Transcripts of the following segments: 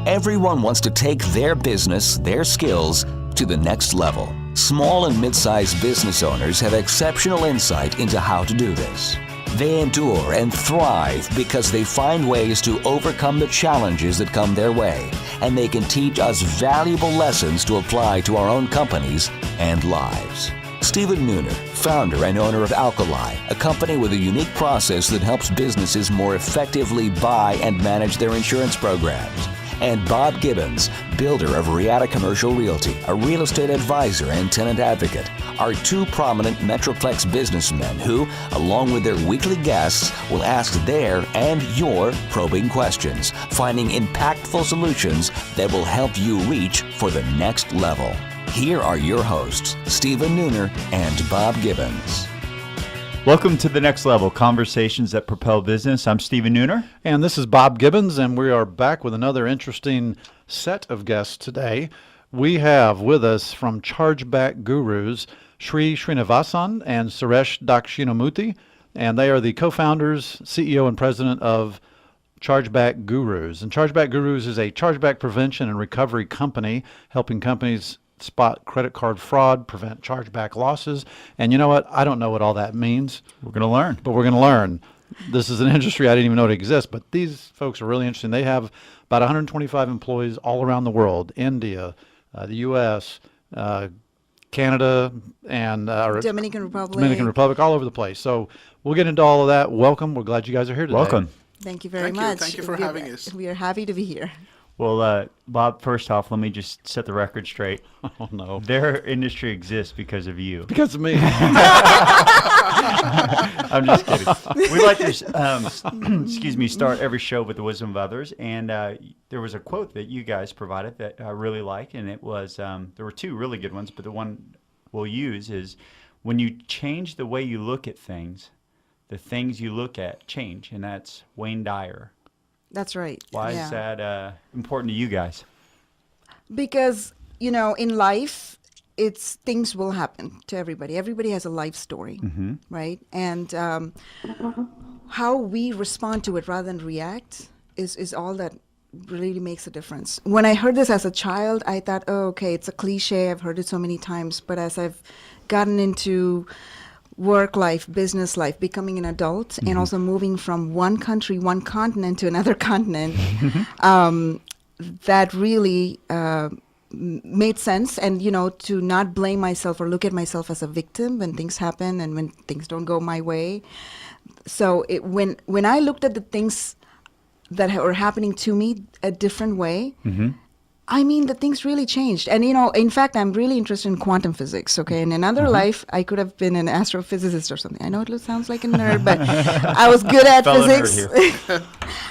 Everyone wants to take their business, their skills, to the next level. Small and mid-sized business owners have exceptional insight into how to do this. They endure and thrive because they find ways to overcome the challenges that come their way, and they can teach us valuable lessons to apply to our own companies and lives. Stephen Nooner, founder and owner of Alkali, a company with a unique process that helps businesses more effectively buy and manage their insurance programs. And Bob Gibbons, builder of Riata Commercial Realty, a real estate advisor and tenant advocate, are two prominent Metroplex businessmen who, along with their weekly guests, will ask their and your probing questions, finding impactful solutions that will help you reach for the next level. Here are your hosts, Stephen Nooner and Bob Gibbons. Welcome to The Next Level, Conversations that Propel Business. I'm Stephen Nooner. And this is Bob Gibbons, and we are back with another interesting set of guests today. We have with us from Chargeback Gurus, Srinivasan and Suresh Dakshina, and they are the co-founders, CEO, and president of Chargeback Gurus. And Chargeback Gurus is a chargeback prevention and recovery company helping companies spot credit card fraud, prevent chargeback losses. And you know what? I don't know what all that means. We're going to learn. But we're going to learn. This is an industry I didn't even know it exists, but these folks are really interesting. They have about 125 employees all around the world, India, the U.S., Canada, and Dominican Republic, all over the place. So we'll get into all of that. Welcome. We're glad you guys are here today. Welcome. Thank you very much. Thank you for having us. We are happy to be here. Well, Bob, first off, let me just set the record straight. Oh, no. Their industry exists because of you. Because of me. I'm just kidding. We like to, start every show with the wisdom of others. And there was a quote that you guys provided that I really liked. And it was, there were two really good ones, but the one we'll use is, when you change the way you look at things, the things you look at change. And that's Wayne Dyer. That's right. Why is that important to you guys? Because, in life, things will happen to everybody. Everybody has a life story, right? And how we respond to it rather than react is all that really makes a difference. When I heard this as a child, I thought, oh, okay, it's a cliche. I've heard it so many times. But as I've gotten into work life, business life, becoming an adult, and also moving from one country, one continent to another continent, that really made sense. And, to not blame myself or look at myself as a victim when things happen and when things don't go my way. So when I looked at the things that were happening to me a different way, the things really changed. And, in fact, I'm really interested in quantum physics, okay? In another life, I could have been an astrophysicist or something. I know it sounds like a nerd, but I was good at physics.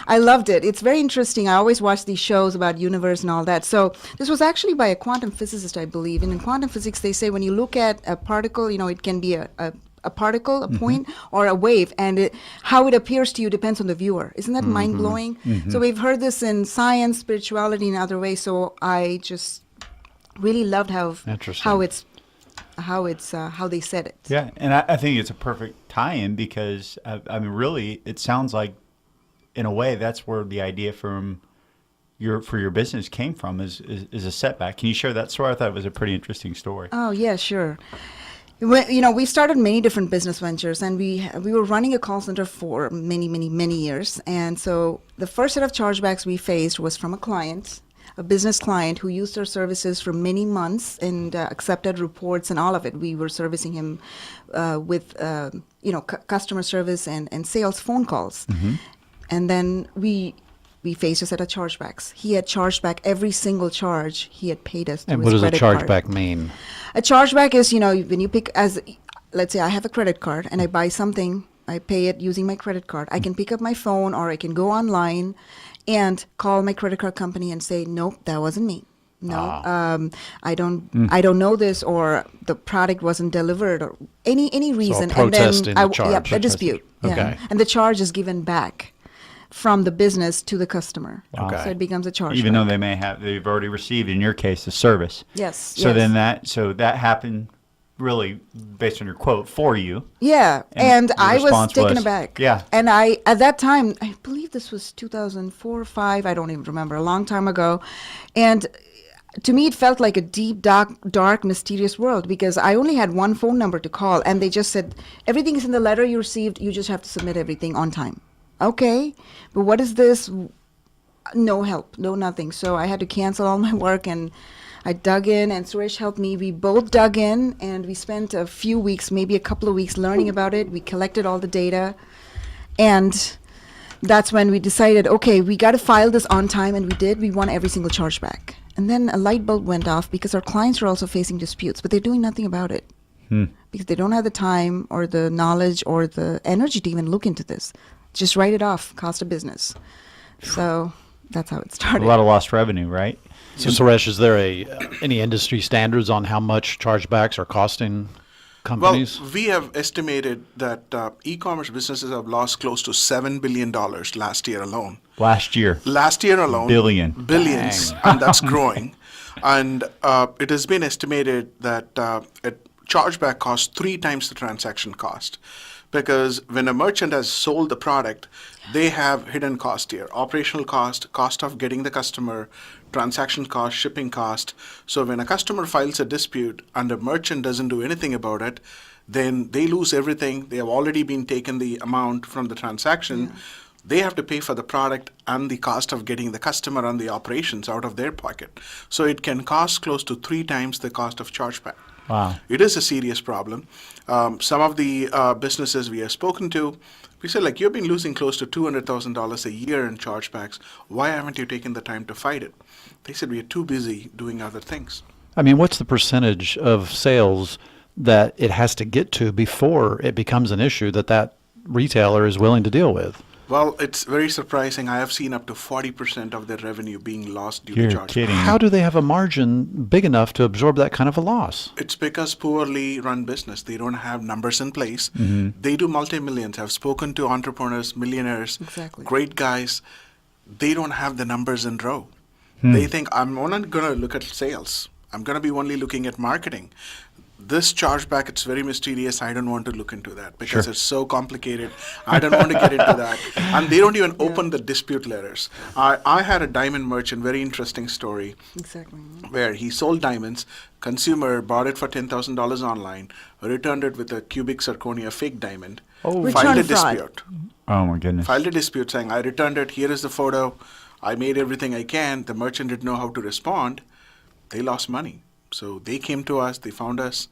I loved it. It's very interesting. I always watch these shows about universe and all that. So this was actually by a quantum physicist, I believe. And in quantum physics, they say when you look at a particle, it can be a particle, a point, or a wave, and how it appears to you depends on the viewer. Isn't that mind-blowing? So we've heard this in science, spirituality, and other ways. So I just really loved how they said it. Yeah, and I think it's a perfect tie-in because really, it sounds like, in a way, that's where the idea for your business came from is a setback. Can you share that story? I thought it was a pretty interesting story. Oh yeah, sure. We started many different business ventures, and we were running a call center for many years. And so the first set of chargebacks we faced was from a business client who used our services for many months and accepted reports and all of it. We were servicing him with customer service and sales phone calls. And then we faced a set of chargebacks. He had charged back every single charge he had paid us through his credit card. And what does a chargeback mean? A chargeback is, when you pick, let's say I have a credit card and I buy something, I pay it using my credit card. I can pick up my phone or I can go online and call my credit card company and say, nope, that wasn't me. No, I don't know this, or the product wasn't delivered, or any reason. So a protest and then in the charge. a dispute. Okay. Yeah. And the charge is given back from the business to the customer. Okay. So it becomes a charge. Even though they've already received, in your case, the service. Yes. So then that happened really, based on your quote, for you. Yeah, and And your I was response taken was- aback. yeah. And at that time, I believe this was 2004 or 5, I don't even remember, a long time ago. And to me, it felt like a deep, dark, mysterious world, because I only had one phone number to call, and they just said, everything is in the letter you received, you just have to submit everything on time. Okay, but what is this? No help, no nothing. So I had to cancel all my work, and I dug in, and Suresh helped me. We both dug in, and we spent a few weeks, maybe a couple of weeks, learning about it. We collected all the data, and that's when we decided, okay, we got to file this on time, and we did. We won every single chargeback. And then a light bulb went off, because our clients are also facing disputes, but they're doing nothing about it because they don't have the time or the knowledge or the energy to even look into this. Just write it off, cost of business. So that's how it A started. lot of lost revenue, right? So Suresh, is there any industry standards on how much chargebacks are costing companies? Well, we have estimated that e-commerce businesses have lost close to $7 billion last year alone. Last year. Last year alone. Billions. And that's growing. And it has been estimated that a chargeback costs 3 times the transaction cost. Because when a merchant has sold the product, they have hidden cost here. Operational cost of getting the customer, transaction cost, shipping cost. So when a customer files a dispute and a merchant doesn't do anything about it, then they lose everything. They have already been taken the amount from the transaction. Yeah. They have to pay for the product and the cost of getting the customer and the operations out of their pocket. So it can cost close to 3 times the cost of chargeback. Wow. It is a serious problem. Some of the businesses we have spoken to, we said, like, you've been losing close to $200,000 a year in chargebacks. Why haven't you taken the time to fight it? They said, we are too busy doing other things. I mean, what's the percentage of sales that it has to get to before it becomes an issue that retailer is willing to deal with? Well, it's very surprising. I have seen up to 40% of their revenue being lost due You're to chargebacks. kidding. How do they have a margin big enough to absorb that kind of a loss? It's because poorly run business. They don't have numbers in place. Mm-hmm. They do multi-millions. I've spoken to entrepreneurs, millionaires, Exactly. great guys. They don't have the numbers in row. They think, I'm not going to look at sales. I'm going to be only looking at marketing. This chargeback, it's very mysterious. I don't want to look into that because it's so complicated. I don't want to get into that. And they don't even open the dispute letters. I had a diamond merchant, very interesting story. Exactly. Where he sold diamonds, consumer bought it for $10,000 online, returned it with a cubic zirconia fake diamond, filed Return a fraud. dispute. Oh, my goodness. Filed a dispute saying, I returned it, here is the photo, I made everything I can. The merchant didn't know how to respond. They lost money. So they came to us, they found us,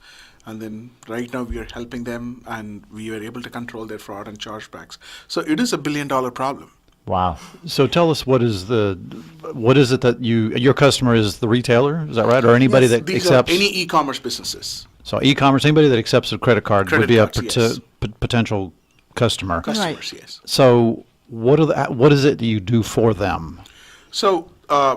and then right now we are helping them, and we were able to control their fraud and chargebacks. So it is $1 billion problem. Wow. So tell us, what is it that your customer is the retailer? Is that right? Or anybody Yes. that These accepts? are any e-commerce businesses. So e-commerce, anybody that accepts a credit card would Credit be cards, a yes. potential customer. Customers, yes. So what is it that you do for them? So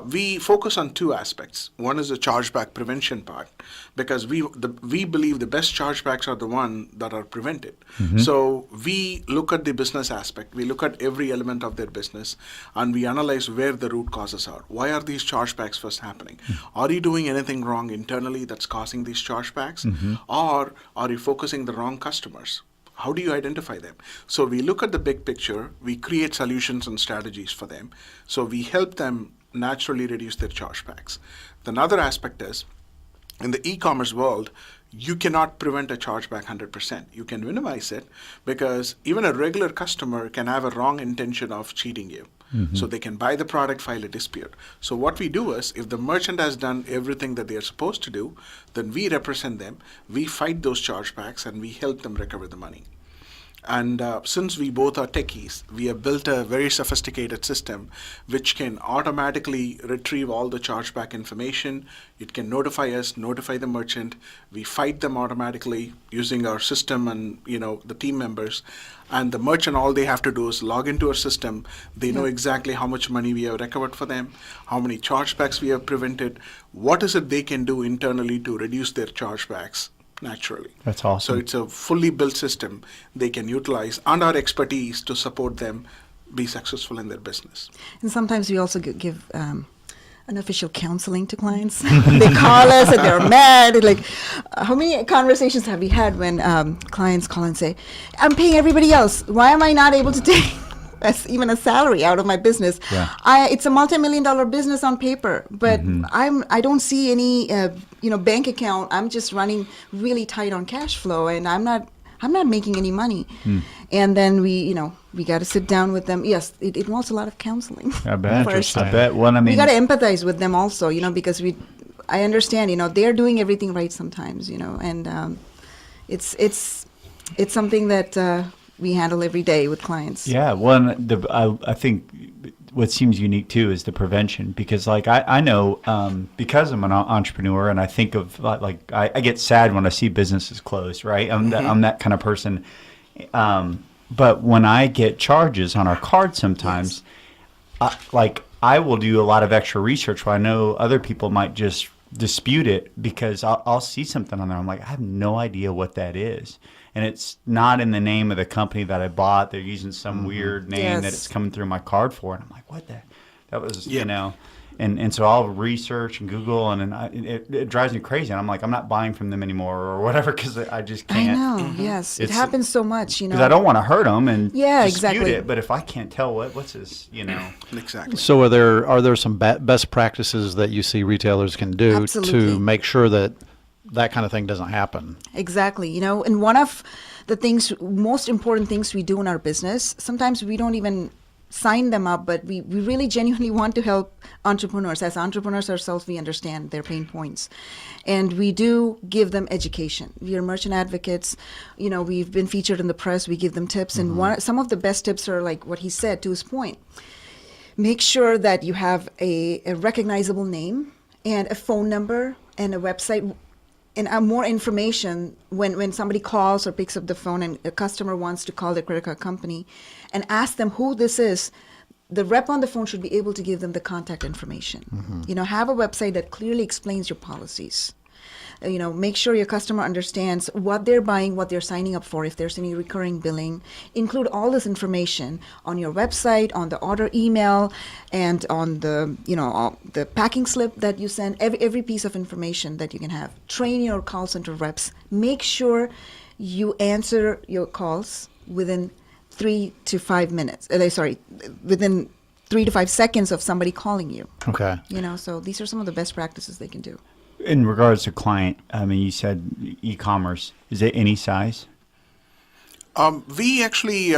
we focus on 2 aspects. One is the chargeback prevention part, because we believe the best chargebacks are the one that are prevented. So we look at the business aspect. We look at every element of their business, and we analyze where the root causes are. Why are these chargebacks first happening? Are you doing anything wrong internally that's causing these chargebacks? Or are you focusing the wrong customers? How do you identify them? So we look at the big picture, we create solutions and strategies for them. So we help them naturally reduce their chargebacks. Another aspect is, in the e-commerce world, you cannot prevent a chargeback 100%. You can minimize it, because even a regular customer can have a wrong intention of cheating you. So they can buy the product, file a dispute. So what we do is, if the merchant has done everything that they are supposed to do, then we represent them, we fight those chargebacks, and we help them recover the money. And since we both are techies, we have built a very sophisticated system which can automatically retrieve all the chargeback information. It can notify us, notify the merchant. We fight them automatically using our system and the team members. And the merchant, all they have to do is log into our system. They know exactly how much money we have recovered for them, how many chargebacks we have prevented, what is it they can do internally to reduce their chargebacks naturally. That's awesome. So it's a fully built system they can utilize, and our expertise to support them be successful in their business. And sometimes we also give unofficial counseling to clients. They call us and they're mad. Like, how many conversations have we had when clients call and say, "I'm paying everybody else. Why am I not able to take even a salary out of my business? Yeah. It's a multi-million-dollar business on paper, but I don't see any bank account. I'm just running really tight on cash flow, and I'm not making any money." And then we got to sit down with them. Yes, it involves a lot of counseling. I bet. First. I bet. Well, I mean, We got to empathize with them also, because I understand, they're doing everything right sometimes, and it's something that we handle every day with clients. yeah. Well, I think what seems unique too is the prevention, because like I know because I'm an entrepreneur and I think of like I get sad when I see businesses close, right? I'm that kind of person. But when I get charges on our card sometimes, I will do a lot of extra research where I know other people might just dispute it, because I'll see something on there. I'm like, I have no idea what that is. And it's not in the name of the company that I bought. They're using some weird name that it's coming through my card for. And I'm like, what the? That was, And so I'll research and Google, and then it drives me crazy. And I'm like, I'm not buying from them anymore or whatever, because I just can't. I know, yes. It happens so much, Because I don't want to hurt them and dispute exactly. it. But if I can't tell what's this, Exactly. So are there some best practices that you see retailers can do Absolutely. to make sure that kind of thing doesn't happen? Exactly. And one of the most important things we do in our business, sometimes we don't even sign them up, but we really genuinely want to help entrepreneurs. As entrepreneurs ourselves, we understand their pain points. And we do give them education. We are merchant advocates. We've been featured in the press. We give them tips. And some of the best tips are like what he said, to his point. Make sure that you have a recognizable name and a phone number and a website and more information when somebody calls or picks up the phone and a customer wants to call their credit card company and ask them who this is. The rep on the phone should be able to give them the contact information. Have a website that clearly explains your policies. Make sure your customer understands what they're buying, what they're signing up for, if there's any recurring billing. Include all this information on your website, on the order email, and on the packing slip that you send, every piece of information that you can have. Train your call center reps. Make sure you answer your calls within 3 to 5 minutes. Within 3 to 5 seconds of somebody calling you. Okay. So these are some of the best practices they can do. In regards to client, I mean, you said e-commerce. Is it any size? We actually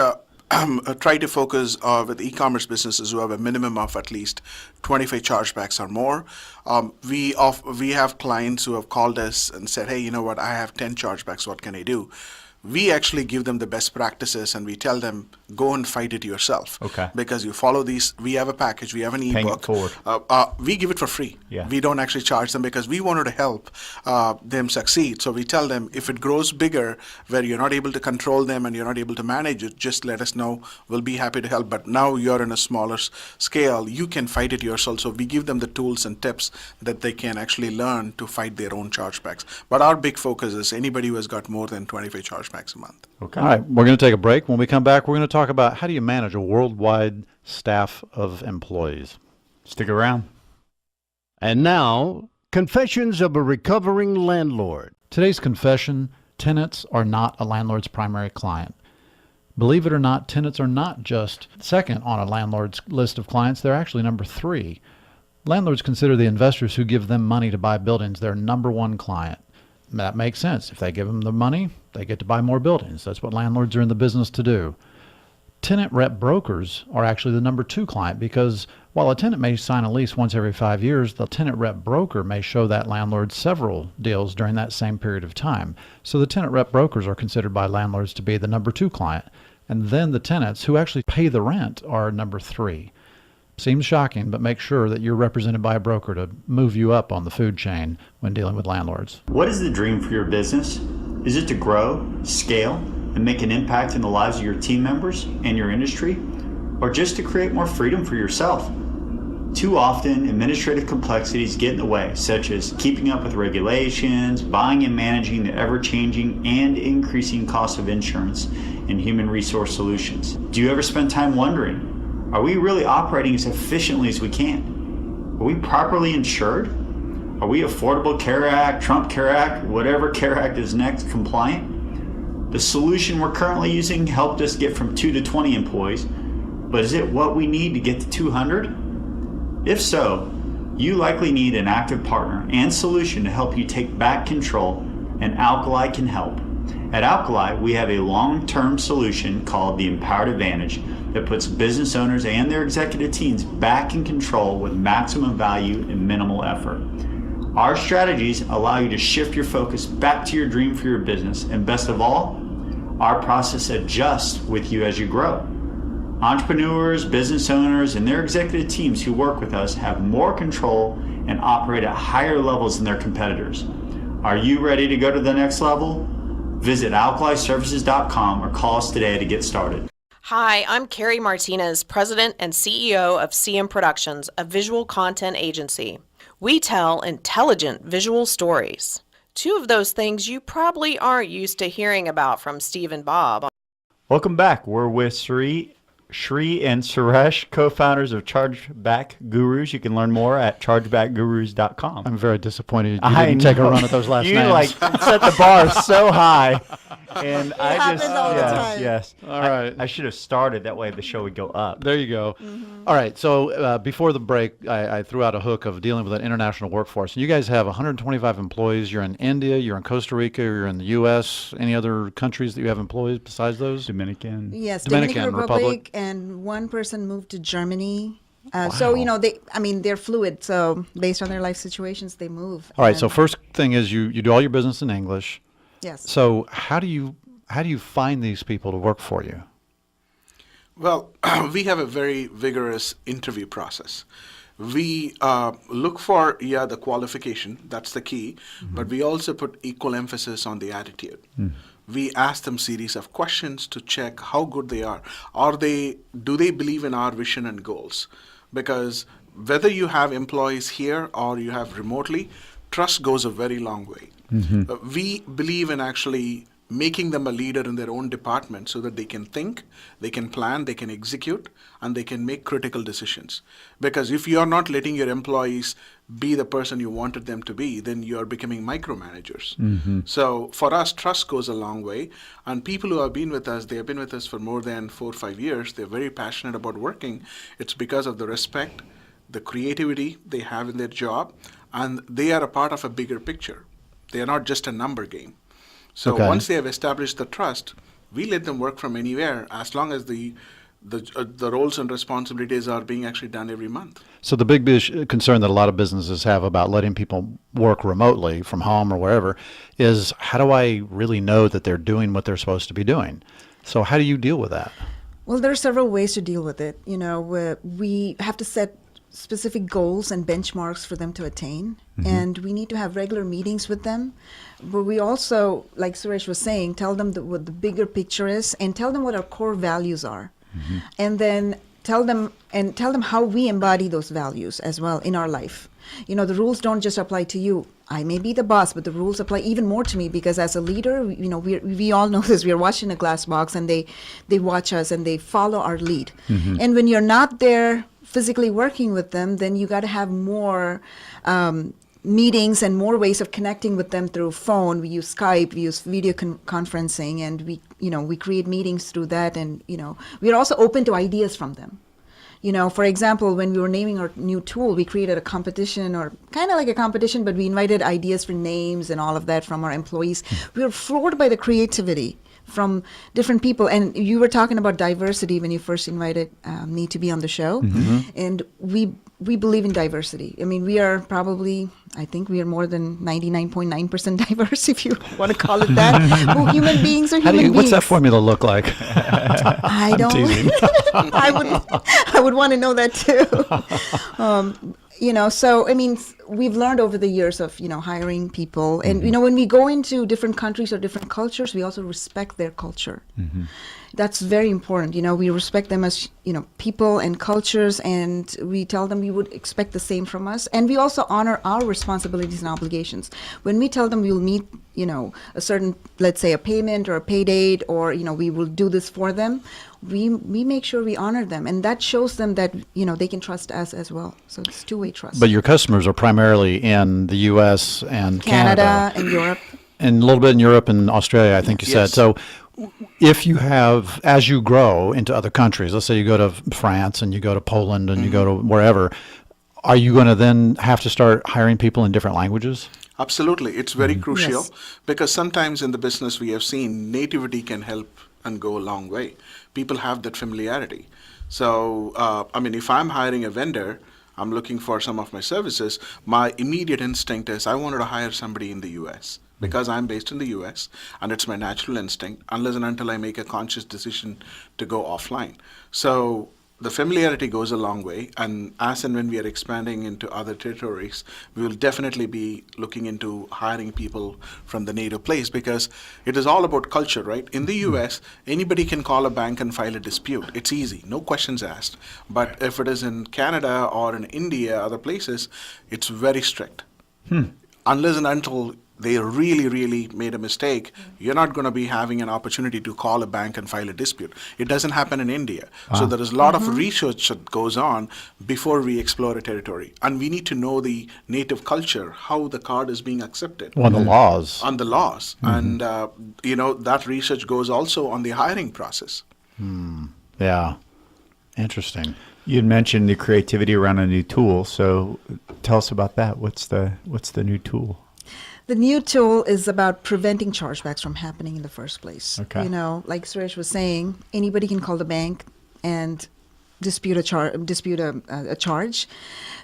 try to focus with e-commerce businesses who have a minimum of at least 25 chargebacks or more. We have clients who have called us and said, "Hey, you know what? I have 10 chargebacks. What can I do?" We actually give them the best practices, and we tell them, go and fight it yourself. Okay. Because you follow these. We have a package. We have an Paying ebook. it forward. We give it for free. Yeah. We don't actually charge them, because we wanted to help them succeed. So we tell them, if it grows bigger, where you're not able to control them and you're not able to manage it, just let us know. We'll be happy to help. But now you're in a smaller scale. You can fight it yourself. So we give them the tools and tips that they can actually learn to fight their own chargebacks. But our big focus is anybody who has got more than 25 chargebacks a month. Okay. All right, we're going to take a break. When we come back, we're going to talk about how do you manage a worldwide staff of employees. Stick around. And now, Confessions of a Recovering Landlord. Today's confession: tenants are not a landlord's primary client. Believe it or not, tenants are not just second on a landlord's list of clients, they're actually number 3. Landlords consider the investors who give them money to buy buildings their number 1 client. That makes sense. If they give them the money, they get to buy more buildings. That's what landlords are in the business to do. Tenant rep brokers are actually the number 2 client, because while a tenant may sign a lease once every 5 years, the tenant rep broker may show that landlord several deals during that same period of time. So the tenant rep brokers are considered by landlords to be the number 2 client. And then the tenants who actually pay the rent are number 3. Seems shocking, but make sure that you're represented by a broker to move you up on the food chain when dealing with landlords. What is the dream for your business? Is it to grow, scale, and make an impact in the lives of your team members and your industry? Or just to create more freedom for yourself? Too often, administrative complexities get in the way, such as keeping up with regulations, buying and managing the ever-changing and increasing cost of insurance and human resource solutions. Do you ever spend time wondering, are we really operating as efficiently as we can? Are we properly insured? Are we Affordable Care Act, Trump Care Act, whatever Care Act is next, compliant? The solution we're currently using helped us get from 2 to 20 employees, but is it what we need to get to 200? If so, you likely need an active partner and solution to help you take back control, and Alkali can help. At Alkali, we have a long-term solution called the Empowered Advantage that puts business owners and their executive teams back in control with maximum value and minimal effort. Our strategies allow you to shift your focus back to your dream for your business, and best of all, our process adjusts with you as you grow. Entrepreneurs, business owners, and their executive teams who work with us have more control and operate at higher levels than their competitors. Are you ready to go to the next level? Visit alkaliservices.com or call us today to get started. Hi, I'm Carrie Martinez, President and CEO of CM Productions, a visual content agency. We tell intelligent visual stories. Two of those things you probably aren't used to hearing about from Steve and Bob. Welcome back. We're with Srii and Suresh, co-founders of Chargeback Gurus. You can learn more at chargebackgurus.com. I'm very disappointed you didn't take a run at those last you names. set the bar so high. And I happens just, all the yes, time. yes. All right. I should have started that way. The show would go up. There you go. All right. So before the break, I threw out a hook of dealing with an international workforce. And you guys have 125 employees. You're in India, you're in Costa Rica, you're in the U.S. Any other countries that you have employees besides those? Dominican. Yes, Dominican Dominican Republic. Republic, and one person moved to Germany. So, you know, they're fluid. So based on their life situations, they move. All right. So And- first thing is you do all your business in English. Yes. So how do you find these people to work for you? Well, we have a very vigorous interview process. We look for, the qualification, that's the key, but we also put equal emphasis on the attitude. We ask them series of questions to check how good they are. Do they believe in our vision and goals? Because whether you have employees here or you have remotely, trust goes a very long way. We believe in actually making them a leader in their own department so that they can think, they can plan, they can execute, and they can make critical decisions. Because if you are not letting your employees be the person you wanted them to be, then you are becoming micromanagers. So for us, trust goes a long way. And people who have been with us, they have been with us for more than 4 or 5 years. They're very passionate about working. It's because of the respect, the creativity they have in their job, and they are a part of a bigger picture. They are not just a number game. So Okay. once they have established the trust, we let them work from anywhere as long as the roles and responsibilities are being actually done every month. So the big concern that a lot of businesses have about letting people work remotely from home or wherever is, how do I really know that they're doing what they're supposed to be doing? So how do you deal with that? Well, there are several ways to deal with it. You know, we have to set specific goals and benchmarks for them to attain, and we need to have regular meetings with them. But we also, like Suresh was saying, tell them what the bigger picture is, and tell them what our core values are, and then tell them how we embody those values as well in our life. You know, the rules don't just apply to you. I may be the boss, but the rules apply even more to me, because as a leader, you know, we all know this. We are watching a glass box, and they watch us and they follow our lead. And when you're not there physically working with them, then you got to have more meetings and more ways of connecting with them through phone. We use Skype, we use video conferencing, and we create meetings through that. And we are also open to ideas from them. For example, when we were naming our new tool, we created a competition, or kind of like a competition, but we invited ideas for names and all of that from our employees. We were floored by the creativity from different people. And you were talking about diversity when you first invited me to be on the show. And we believe in diversity. I mean, I think we are more than 99.9% diverse, if you want to call it that. Well, human beings are human beings. What's that formula look like? I don't. I would want to know that too. So I mean, we've learned over the years of hiring people, and when we go into different countries or different cultures, we also respect their culture. That's very important. We respect them as, people and cultures, and we tell them we would expect the same from us. And we also honor our responsibilities and obligations. When we tell them we'll meet, a certain, let's say, a payment or a pay date, or, we will do this for them, we make sure we honor them. And that shows them that, they can trust us as well. So it's two-way trust. But your customers are primarily in the U.S. and Canada. And Europe. And a little bit in Europe and Australia, I think you said. Yes. So if you have, as you grow into other countries, let's say you go to France and you go to Poland and you go to wherever, are you going to then have to start hiring people in different languages? Absolutely. It's very crucial Yes. because sometimes in the business we have seen nativity can help and go a long way. People have that familiarity. So, if I'm hiring a vendor, I'm looking for some of my services, my immediate instinct is I wanted to hire somebody in the US because I'm based in the US and it's my natural instinct unless and until I make a conscious decision to go offline. So the familiarity goes a long way, and as and when we are expanding into other territories, we will definitely be looking into hiring people from the native place because it is all about culture, right? In the US, anybody can call a bank and file a dispute. It's easy, no questions asked. But if it is in Canada or in India, other places, it's very strict. Unless and until they really, really made a mistake, you're not going to be having an opportunity to call a bank and file a dispute. It doesn't happen in India. So there is a lot of research that goes on before we explore a territory. And we need to know the native culture, how the card is being accepted. Well, the laws. On the laws. And, that research goes also on the hiring process. Yeah. Interesting. You had mentioned the creativity around a new tool, so tell us about that. What's the new tool? The new tool is about preventing chargebacks from happening in the first place. Okay. Like Suresh was saying, anybody can call the bank and dispute a charge.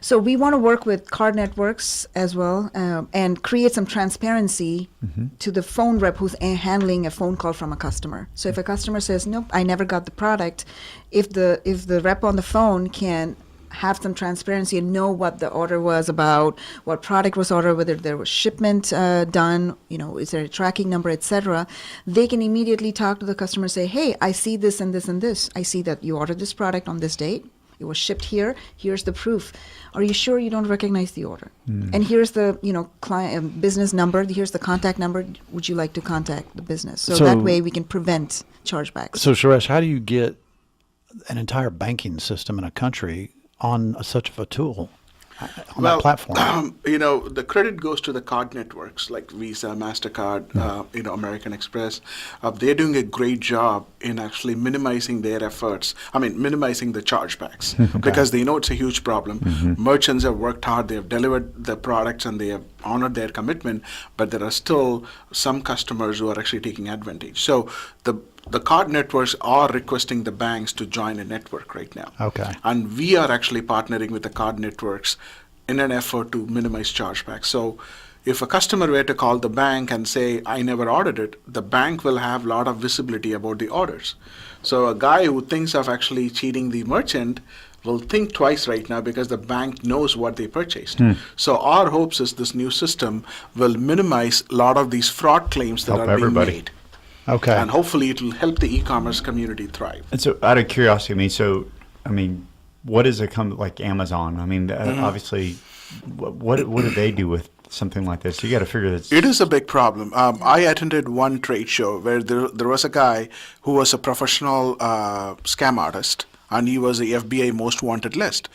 So we want to work with card networks as well, and create some transparency to the phone rep who's handling a phone call from a customer. So if a customer says, "Nope, I never got the product," if the rep on the phone can have some transparency and know what the order was about, what product was ordered, whether there was shipment done, is there a tracking number, etc., they can immediately talk to the customer and say, "Hey, I see this and this and this. I see that you ordered this product on this date. It was shipped here. Here's the proof. Are you sure you don't recognize the order? And here's the client business number. Here's the contact number. Would you like to contact the business?" So that way we can prevent chargebacks. So, Suresh, how do you get an entire banking system in a country on such of a tool, on that platform? The credit goes to the card networks like Visa, MasterCard, American Express. They're doing a great job in actually minimizing their efforts. Minimizing the chargebacks because they know it's a huge problem. Merchants have worked hard. They have delivered the products and they have honored their commitment, but there are still some customers who are actually taking advantage. So the card networks are requesting the banks to join a network right now. Okay. And we are actually partnering with the card networks in an effort to minimize chargebacks. So if a customer were to call the bank and say, "I never ordered it," the bank will have a lot of visibility about the orders. So a guy who thinks of actually cheating the merchant will think twice right now because the bank knows what they purchased. So our hopes is this new system will minimize a lot of these fraud claims that Help are everybody. being made. Okay. And hopefully it will help the e-commerce community thrive. And so, out of curiosity, what does it come like Amazon? Obviously, what do they do with something like this? You got to figure that. It is a big problem. I attended one trade show where there was a guy who was a professional scam artist, and he was the FBI most wanted list.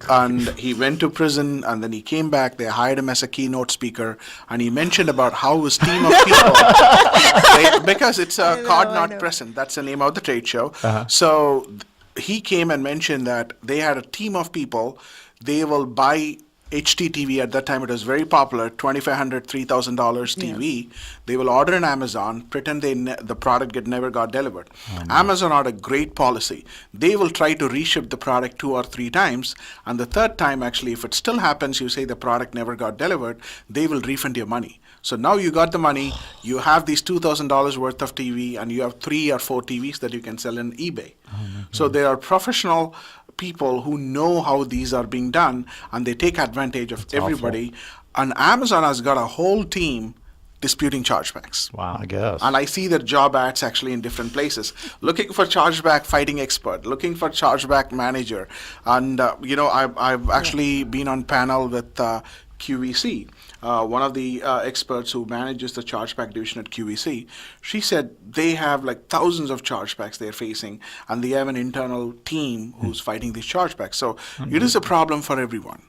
And he went to prison, and then he came back. They hired him as a keynote speaker, and he mentioned about how his team of people, because it's a card not present, that's the name of the trade show. So he came and mentioned that they had a team of people. They will buy HDTV. At that time it was very popular, $2,500, $3,000 TV. They will order on Amazon, pretend the product never got delivered. Amazon had a great policy. They will try to reship the product 2 or 3 times, and the third time actually, if it still happens, you say the product never got delivered, they will refund your money. So now you got the money, you have these $2,000 worth of TV, and you have 3 or 4 TVs that you can sell on eBay. So there are professional people who know how these are being done, and they take advantage of everybody. And Amazon has got a whole team disputing chargebacks. Wow. I guess. And I see their job ads actually in different places, looking for chargeback fighting expert, looking for chargeback manager. And, I've actually been on panel with QVC, one of the experts who manages the chargeback division at QVC. She said they have like thousands of chargebacks they're facing, and they have an internal team who's fighting these chargebacks. So it is a problem for everyone.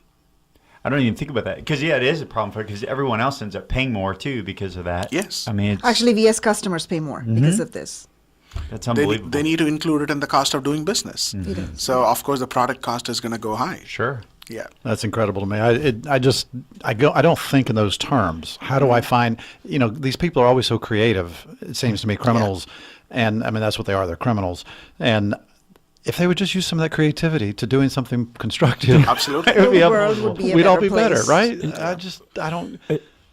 I don't even think about that because, it is a problem for because everyone else ends up paying more too because of that. Yes. I mean, it's, Actually, we as customers pay more because of this. that's They, unbelievable. they need to include it in the cost of doing business. It is. So, of course, the product cost is going to go high. Sure. Yeah. That's incredible to me. I don't think in those terms. How do I find, these people are always so creative, it seems to me, criminals. And I mean, that's what they are. They're criminals. And if they would just use some of that creativity to doing something constructive, Absolutely. it would be The world would be a we'd all better be better, place. right? I don't.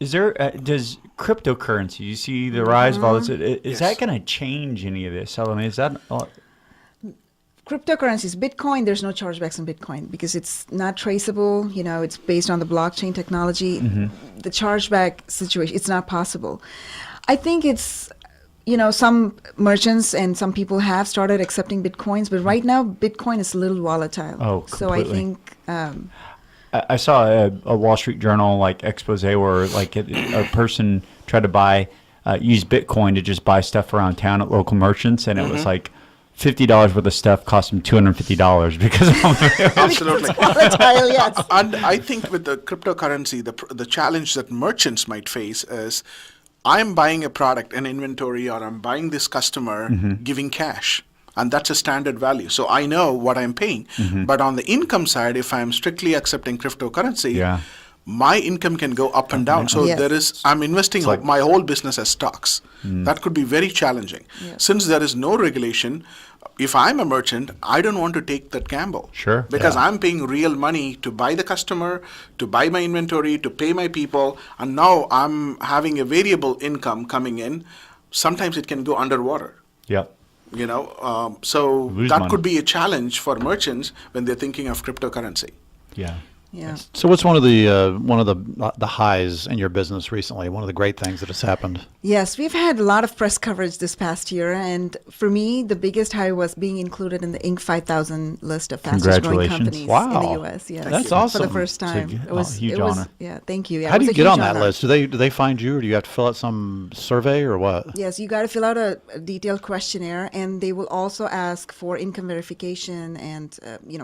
Is there, does cryptocurrency, you see the rise of all this, is that going to change any of this? I mean, is that, Cryptocurrencies, Bitcoin, there's no chargebacks on Bitcoin because it's not traceable. It's based on the blockchain technology. The chargeback situation, it's not possible. I think it's, some merchants and some people have started accepting Bitcoins, but right now Bitcoin is a little volatile. Oh, so I completely. think I saw a Wall Street Journal expose where a person tried to use Bitcoin to just buy stuff around town at local merchants, and it was like $50 worth of stuff cost them $250 because of Absolutely. volatile, yes. And I think with the cryptocurrency, the challenge that merchants might face is I'm buying a product, an inventory, or I'm buying this customer giving cash. And that's a standard value. So I know what I'm paying. But on the income side, if I'm strictly accepting cryptocurrency, my income can go up and down. So Yes. I'm investing my whole business as stocks. That could be very challenging. Yes. Since there is no regulation, if I'm a merchant, I don't want to take that gamble. Sure. Because I'm paying real money to buy the customer, to buy my inventory, to pay my people, and now I'm having a variable income coming in. Sometimes it can go underwater. Yep. So Lose that money. could be a challenge for merchants when they're thinking of cryptocurrency. Yeah. Yeah. So what's one of the highs in your business recently? One of the great things that has happened? Yes, we've had a lot of press coverage this past year, and for me, the biggest high was being included in the Inc. 5000 list of fastest growing Congratulations. companies in Wow. the U.S. Yes, That's for awesome. the first time. It's a huge honor. Yeah, thank you. Yeah, How it do was you a get huge on that honor. list? Do they find you, or do you have to fill out some survey, or what? Yes, you got to fill out a detailed questionnaire, and they will also ask for income verification and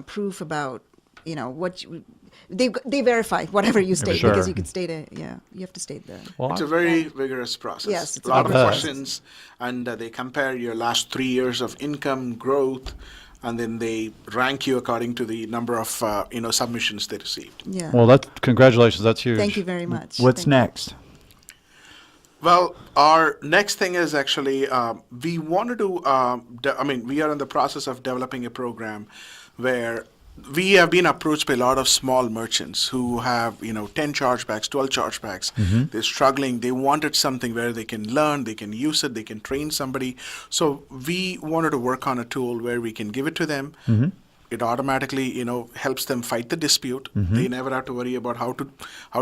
proof about what you. They verify whatever you state Sure. because you could state it. Yeah, you have to state that. Well, It's a very vigorous process. Yes, it's a lot a of vigorous questions, and they compare your last 3 years of income growth, and then they rank you according to the number of submissions they received. Yeah. well, congratulations. That's huge. Thank you very much. What's Thank you. next? Well, our next thing is actually we wanted to. We are in the process of developing a program where we have been approached by a lot of small merchants who have 10 chargebacks, 12 chargebacks. They're struggling. They wanted something where they can learn, they can use it, they can train somebody. So we wanted to work on a tool where we can give it to them. It automatically, helps them fight the dispute. They never have to worry about how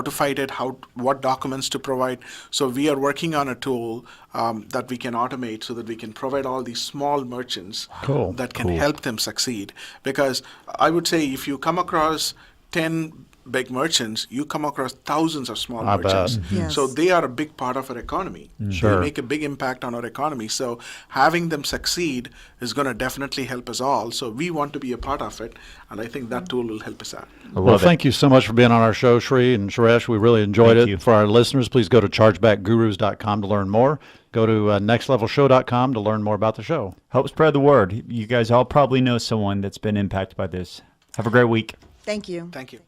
to fight it, what documents to provide. So we are working on a tool that we can automate so that we can provide all these small merchants Cool. that can help them succeed. Because I would say if you come across 10 big merchants, you come across thousands of small I bet. merchants. Yes. So they are a big part of our economy. Sure. They make a big impact on our economy. So having them succeed is going to definitely help us all. So we want to be a part of it, and I think that tool will help us out. Well, thank you so much for being on our show, Srii and Suresh. We really enjoyed Thank it. you. For our listeners, please go to chargebackgurus.com to learn more. Go to nextlevelshow.com to learn more about the show. Help spread the word. You guys all probably know someone that's been impacted by this. Have a great week. Thank you. Thank you.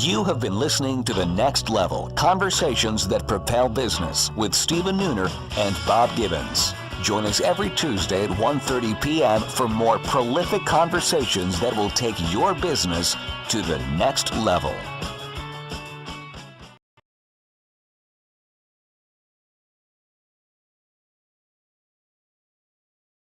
You have been listening to The Next Level, Conversations That Propel Business with Stephen Nooner and Bob Gibbons. Join us every Tuesday at 1:30 p.m. for more prolific conversations that will take your business to the next level.